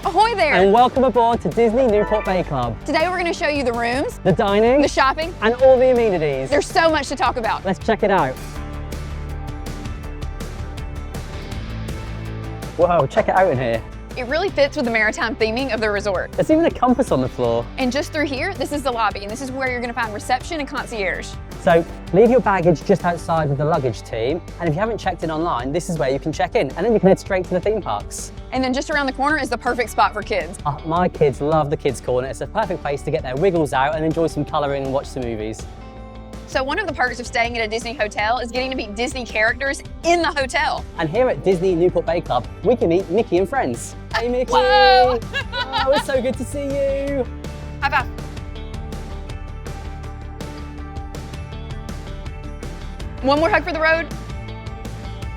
Ahoy there! And welcome aboard to Disney Newport Bay Club. Today we're going to show you the rooms, the dining, the shopping, and all the amenities. There's so much to talk about. Let's check it out. Whoa, check it out in here. It really fits with the maritime theming of the resort. There's even a compass on the floor. And just through here, this is the lobby, and this is where you're going to find reception and concierge. So leave your baggage just outside with the luggage team, and if you haven't checked in online, this is where you can check in, and then you can head straight to the theme parks. And then just around the corner is the perfect spot for kids. My kids love the kids corner. It's a perfect place to get their wiggles out and enjoy some colouring and watch some movies. So one of the perks of staying at a Disney hotel is getting to meet Disney characters in the hotel. And here at Disney Newport Bay Club, we can meet Mickey and friends. Hey Mickey! Whoa! Oh, it's so good to see you. High five. One more hug for the road.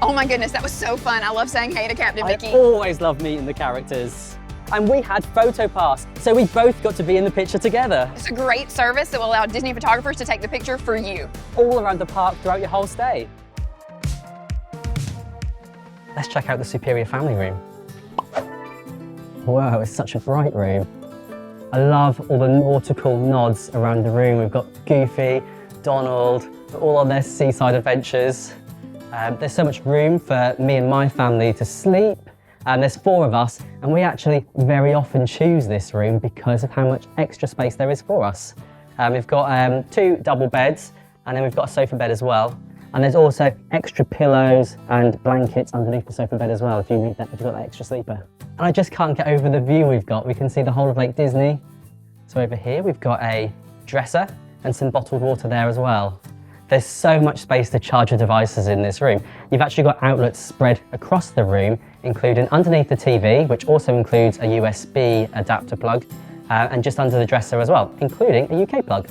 Oh my goodness, that was so fun. I love saying hey to Captain Mickey. I always love meeting the characters. And we had photo pass, so we both got to be in the picture together. It's a great service that will allow Disney photographers to take the picture for you. All around the park throughout your whole stay. Let's check out the Superior Family Room. Wow, it's such a bright room. I love all the nautical nods around the room. We've got Goofy, Donald, all on their seaside adventures. There's so much room for me and my family to sleep. There's 4 of us, and we actually very often choose this room because of how much extra space there is for us. We've got 2 double beds, and then we've got a sofa bed as well. And there's also extra pillows and blankets underneath the sofa bed as well if you need that, if you've got that extra sleeper. And I just can't get over the view we've got. We can see the whole of Lake Disney. So over here we've got a dresser and some bottled water there as well. There's so much space to charge your devices in this room. You've actually got outlets spread across the room, including underneath the TV, which also includes a USB adapter plug, and just under the dresser as well, including a UK plug.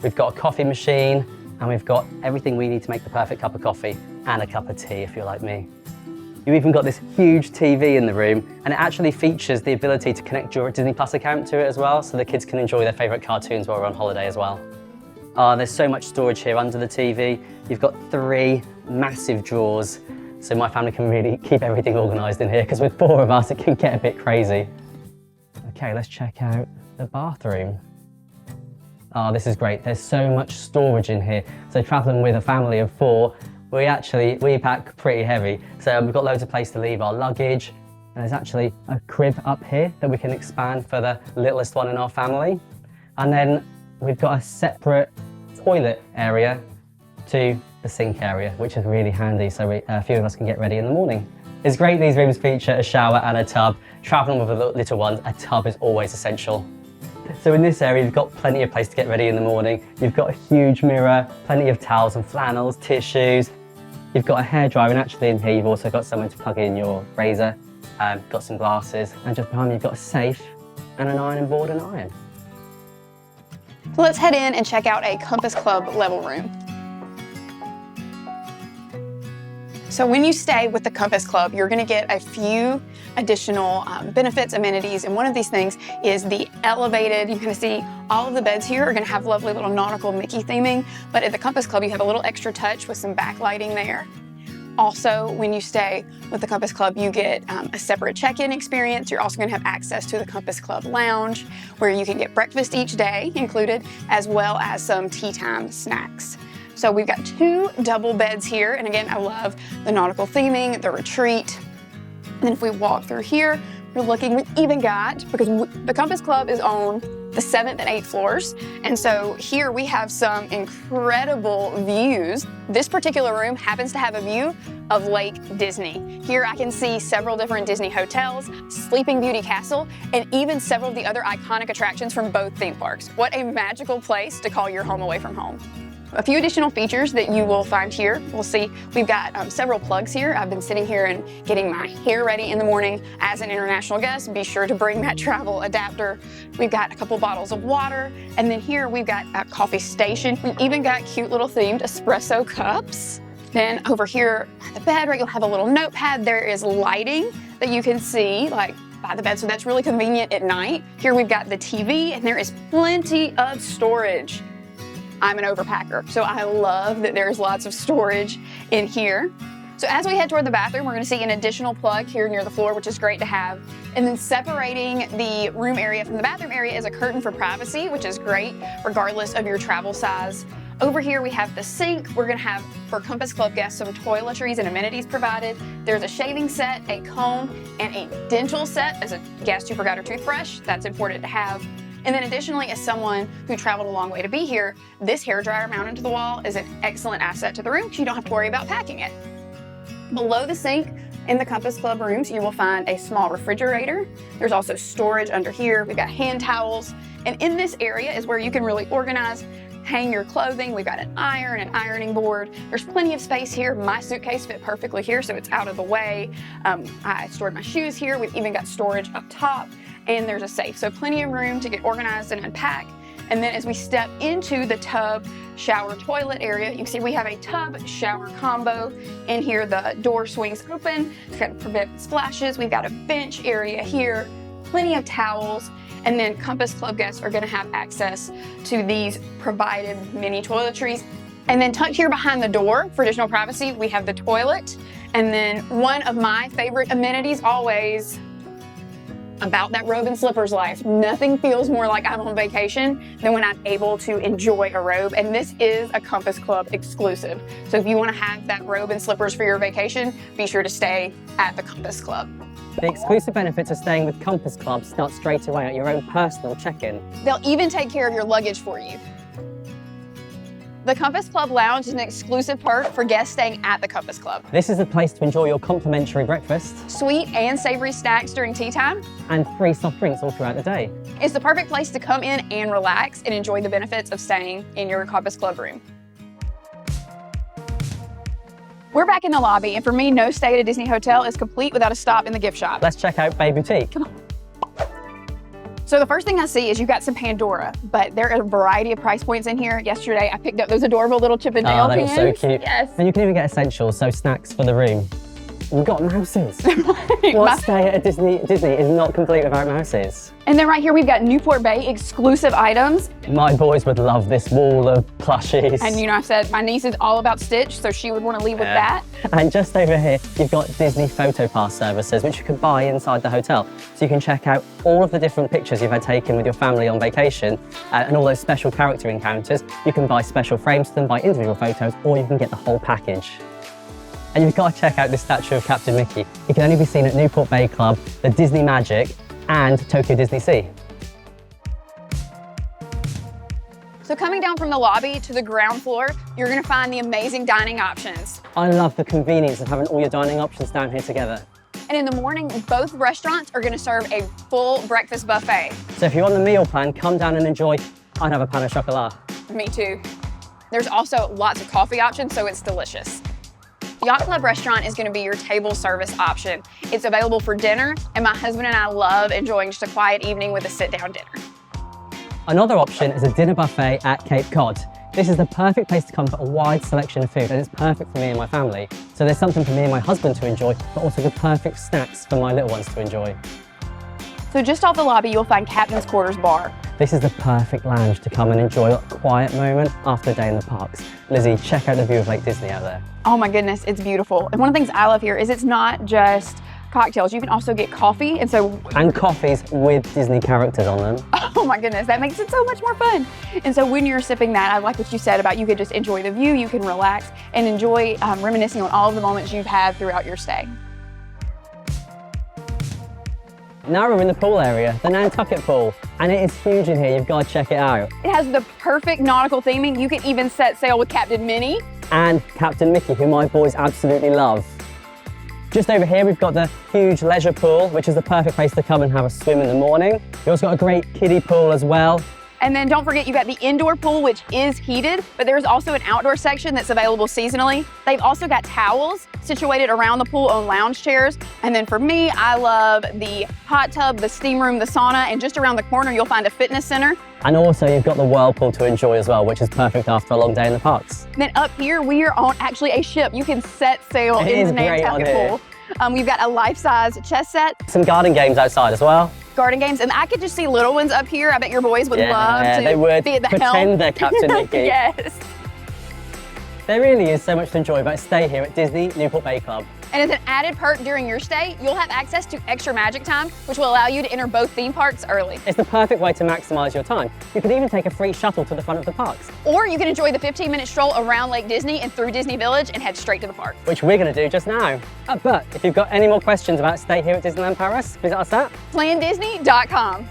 We've got a coffee machine, and we've got everything we need to make the perfect cup of coffee, and a cup of tea if you're like me. You even got this huge TV in the room, and it actually features the ability to connect your Disney Plus account to it as well, so the kids can enjoy their favourite cartoons while we're on holiday as well. There's so much storage here under the TV. You've got 3 massive drawers, so my family can really keep everything organised in here, because with 4 of us, it can get a bit crazy. Okay, let's check out the bathroom. Oh, this is great. There's so much storage in here. So travelling with a family of 4, we pack pretty heavy. So we've got loads of place to leave our luggage. And there's actually a crib up here that we can expand for the littlest one in our family. And then we've got a separate toilet area to the sink area, which is really handy, so a few of us can get ready in the morning. It's great these rooms feature a shower and a tub. Traveling with a little one, a tub is always essential. So in this area, you've got plenty of place to get ready in the morning. You've got a huge mirror, plenty of towels and flannels, tissues. You've got a hairdryer, and actually in here, you've also got somewhere to plug in your razor, got some glasses, and just behind me, you've got a safe and an ironing board and iron. So let's head in and check out a Compass Club level room. So when you stay with the Compass Club, you're going to get a few additional benefits, amenities, and one of these things is the elevated. You can see all of the beds here are going to have lovely little nautical Mickey theming, but at the Compass Club, you have a little extra touch with some backlighting there. Also, when you stay with the Compass Club, you get a separate check-in experience. You're also going to have access to the Compass Club lounge, where you can get breakfast each day included, as well as some tea time snacks. So we've got 2 double beds here, and again, I love the nautical theming, the retreat. And then if we walk through here, we're looking, we've even got, because the Compass Club is on the 7th and 8th floors, and so here we have some incredible views. This particular room happens to have a view of Lake Disney. Here I can see several different Disney hotels, Sleeping Beauty Castle, and even several of the other iconic attractions from both theme parks. What a magical place to call your home away from home. A few additional features that you will find here. We'll see we've got several plugs here. I've been sitting here and getting my hair ready in the morning as an international guest. Be sure to bring that travel adapter. We've got a couple bottles of water. And then here we've got a coffee station. We even got cute little themed espresso cups. Then over here at the bed, right, you'll have a little notepad. There is lighting that you can see like by the bed, so that's really convenient at night. Here we've got the TV, and there is plenty of storage. I'm an overpacker, so I love that there's lots of storage in here. So as we head toward the bathroom, we're going to see an additional plug here near the floor, which is great to have. And then separating the room area from the bathroom area is a curtain for privacy, which is great regardless of your travel size. Over here we have the sink. We're going to have, for Compass Club guests, some toiletries and amenities provided. There's a shaving set, a comb, and a dental set as a guest who forgot her toothbrush. That's important to have. And then additionally, as someone who traveled a long way to be here, this hairdryer mounted to the wall is an excellent asset to the room because you don't have to worry about packing it. Below the sink in the Compass Club rooms, you will find a small refrigerator. There's also storage under here. We've got hand towels. And in this area is where you can really organize, hang your clothing. We've got an iron and ironing board. There's plenty of space here. My suitcase fit perfectly here, so it's out of the way. I stored my shoes here. We've even got storage up top, and there's a safe. So plenty of room to get organized and unpack. And then as we step into the tub, shower, toilet area, you can see we have a tub shower combo. In here, the door swings open to kind of prevent splashes. We've got a bench area here, plenty of towels. And then Compass Club guests are gonna have access to these provided mini toiletries. And then tucked here behind the door for additional privacy, we have the toilet. And then one of my favorite amenities always, about that robe and slippers life. Nothing feels more like I'm on vacation than when I'm able to enjoy a robe. And this is a Compass Club exclusive. So if you want to have that robe and slippers for your vacation, be sure to stay at the Compass Club. The exclusive benefits of staying with Compass Club start straight away at your own personal check-in. They'll even take care of your luggage for you. The Compass Club Lounge is an exclusive perk for guests staying at the Compass Club. This is a place to enjoy your complimentary breakfast, Sweet and savory snacks during tea time. and free soft drinks all throughout the day. It's the perfect place to come in and relax and enjoy the benefits of staying in your Compass Club room. We're back in the lobby, and for me, no stay at a Disney hotel is complete without a stop in the gift shop. Let's check out Bay Boutique. Come on. So the first thing I see is you've got some Pandora, but there are a variety of price points in here. Yesterday, I picked up those adorable little Chip and Dale Oh, they were pins. so cute. Yes. And you can even get essentials, so snacks for the room. We've got mouses. What stay at a Disney is not complete without mouses? And then right here, we've got Newport Bay exclusive items. My boys would love this wall of plushies. And you know, I said my niece is all about Stitch, so she would want to leave with that. And just over here, you've got Disney Photo Pass services, which you can buy inside the hotel. So you can check out all of the different pictures you've had taken with your family on vacation and all those special character encounters. You can buy special frames to them, buy individual photos, or you can get the whole package. And you've got to check out this statue of Captain Mickey. It can only be seen at Newport Bay Club, the Disney Magic, and Tokyo Disney Sea. So coming down from the lobby to the ground floor, you're gonna find the amazing dining options. I love the convenience of having all your dining options down here together. And in the morning, both restaurants are gonna serve a full breakfast buffet. So if you're on the meal plan, come down and enjoy. I'd have a pan au chocolat. Me too. There's also lots of coffee options, so it's delicious. Yacht Club restaurant is going to be your table service option. It's available for dinner, and my husband and I love enjoying just a quiet evening with a sit-down dinner. Another option is a dinner buffet at Cape Cod. This is the perfect place to come for a wide selection of food, and it's perfect for me and my family. So there's something for me and my husband to enjoy, but also the perfect snacks for my little ones to enjoy. So just off the lobby, you'll find Captain's Quarters Bar. This is the perfect lounge to come and enjoy a quiet moment after a day in the parks. Lizzie, check out the view of Lake Disney out there. Oh my goodness, it's beautiful. And one of the things I love here is it's not just cocktails. You can also get coffee, and coffees with Disney characters on them. Oh my goodness, that makes it so much more fun. And so when you're sipping that, I like what you said about you could just enjoy the view, you can relax and enjoy reminiscing on all of the moments you've had throughout your stay. Now we're in the pool area, the Nantucket Pool, and it is huge in here. You've got to check it out. It has the perfect nautical theming. You can even set sail with Captain Minnie. And Captain Mickey, who my boys absolutely love. Just over here, we've got the huge leisure pool, which is the perfect place to come and have a swim in the morning. We've also got a great kiddie pool as well. And then don't forget, you've got the indoor pool, which is heated, but there's also an outdoor section that's available seasonally. They've also got towels situated around the pool on lounge chairs. And then for me, I love the hot tub, the steam room, the sauna, and just around the corner, you'll find a fitness center. And also you've got the whirlpool to enjoy as well, which is perfect after a long day in the parks. Then up here, we are on actually a ship. You can set sail in the Nantucket Pool. We've got a life-size chess set. Some garden games outside as well. Garden games, and I could just see little ones up here. I bet your boys would love to they would be at the pretend helm. they're Captain Mickey. Yes. There really is so much to enjoy about a stay here at Disney Newport Bay Club. And as an added perk during your stay, you'll have access to extra magic time, which will allow you to enter both theme parks early. It's the perfect way to maximise your time. You can even take a free shuttle to the front of the parks. Or you can enjoy the 15-minute stroll around Lake Disney and through Disney Village and head straight to the park. Which we're going to do just now. But if you've got any more questions about stay here at Disneyland Paris, visit us at planDisney.com.